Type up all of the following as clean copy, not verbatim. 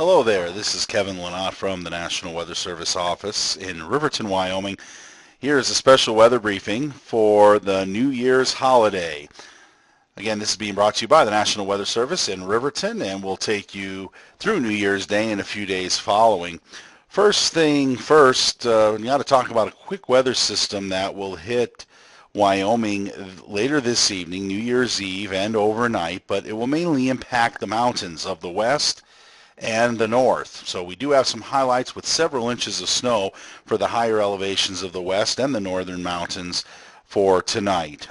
Hello there, this is Kevin Lynott from the National Weather Service office in Riverton, Wyoming. Here is a special weather briefing for the New Year's holiday. Again, this is being brought to you by the National Weather Service in Riverton, and we'll take you through New Year's Day and a few days following. First thing first, we got to talk about a quick weather system that will hit Wyoming later this evening, New Year's Eve, and overnight, but it will mainly impact the mountains of the west and the north. So we do have some highlights with several inches of snow for the higher elevations of the west and the northern mountains for tonight.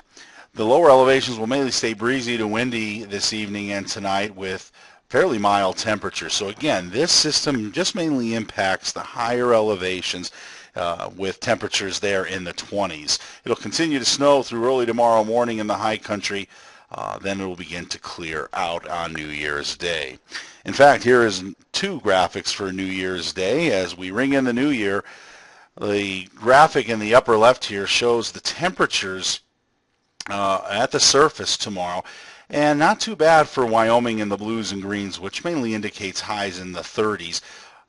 The lower elevations will mainly stay breezy to windy this evening and tonight with fairly mild temperatures. So again, this system just mainly impacts the higher elevations with temperatures there in the 20s. It'll continue to snow through early tomorrow morning in the high country. Then it will begin to clear out on New Year's Day. In fact, here is two graphics for New Year's Day. As we ring in the new year, the graphic in the upper left here shows the temperatures at the surface tomorrow, and not too bad for Wyoming in the blues and greens, which mainly indicates highs in the 30s.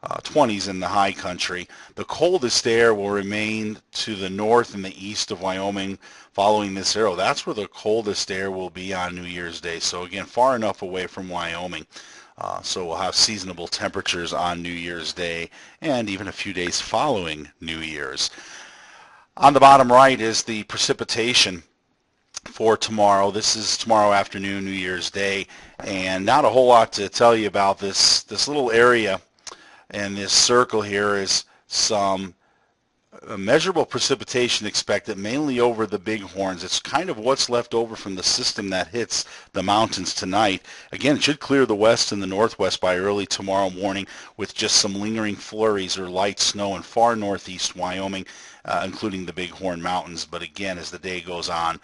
20s in the high country. The coldest air will remain to the north and the east of Wyoming following this arrow. That's where the coldest air will be on New Year's Day. So again, far enough away from Wyoming. So we'll have seasonable temperatures on New Year's Day and even a few days following New Year's. On the bottom right is the precipitation for tomorrow. This is tomorrow afternoon, New Year's Day, and not a whole lot to tell you about this little area. And this circle here is some measurable precipitation expected mainly over the Bighorns. It's kind of what's left over from the system that hits the mountains tonight. Again, it should clear the west and the northwest by early tomorrow morning with just some lingering flurries or light snow in far northeast Wyoming, including the Bighorn Mountains. But again, as the day goes on,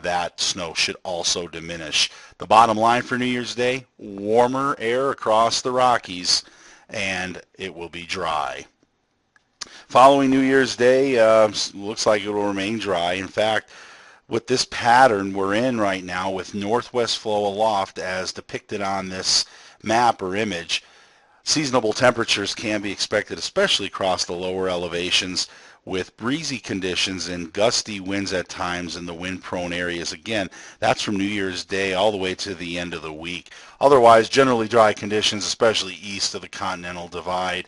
that snow should also diminish. The bottom line for New Year's Day, warmer air across the Rockies, and it will be dry. Following New Year's Day, looks like it will remain dry. In fact, with this pattern we're in right now with northwest flow aloft as depicted on this map or image, seasonable temperatures can be expected, especially across the lower elevations, with breezy conditions and gusty winds at times in the wind-prone areas. Again, that's from New Year's Day all the way to the end of the week. Otherwise, generally dry conditions, especially east of the Continental Divide.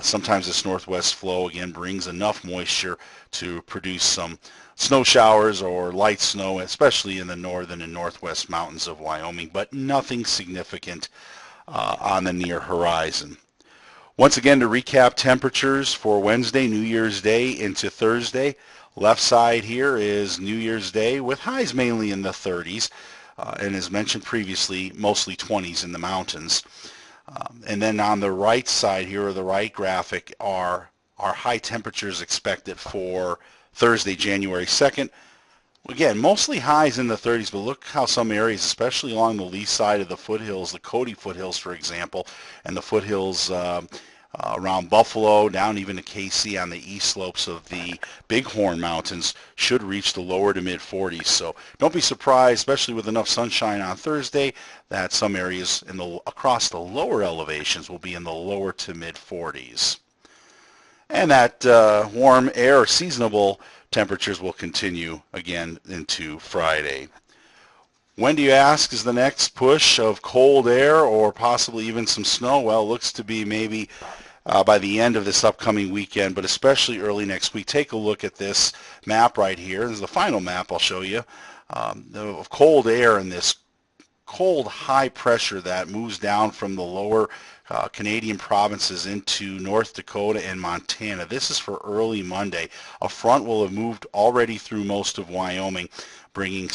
Sometimes this northwest flow, again, brings enough moisture to produce some snow showers or light snow, especially in the northern and northwest mountains of Wyoming, but nothing significant on the near horizon. Once again, to recap temperatures for Wednesday, New Year's Day into Thursday. Left side here is New Year's Day with highs mainly in the 30s, and as mentioned previously, mostly 20s in the mountains. And then on the right side here, or the right graphic, are our high temperatures expected for Thursday, January 2nd. Again, mostly highs in the 30s, but look how some areas, especially along the lee side of the foothills, the Cody foothills, for example, and the foothills around Buffalo, down even to KC on the east slopes of the Bighorn Mountains, should reach the lower to mid 40s. So don't be surprised, especially with enough sunshine on Thursday, that some areas across the lower elevations will be in the lower to mid 40s. And that warm air, seasonable temperatures will continue again into Friday. When do you ask is the next push of cold air or possibly even some snow? Well, it looks to be maybe by the end of this upcoming weekend, but especially early next week. Take a look at this map right here. This is the final map I'll show you of cold air and this cold high pressure that moves down from the lower Canadian provinces into North Dakota and Montana. This is for early Monday. A front will have moved already through most of Wyoming, bringing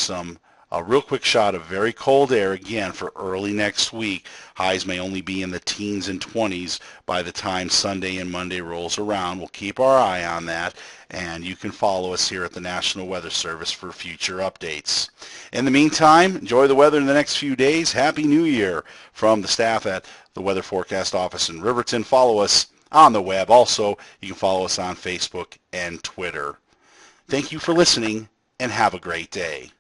a real quick shot of very cold air again for early next week. Highs may only be in the teens and 20s by the time Sunday and Monday rolls around. We'll keep our eye on that, and you can follow us here at the National Weather Service for future updates. In the meantime, enjoy the weather in the next few days. Happy New Year from the staff at the Weather Forecast Office in Riverton. Follow us on the web. Also, you can follow us on Facebook and Twitter. Thank you for listening, and have a great day.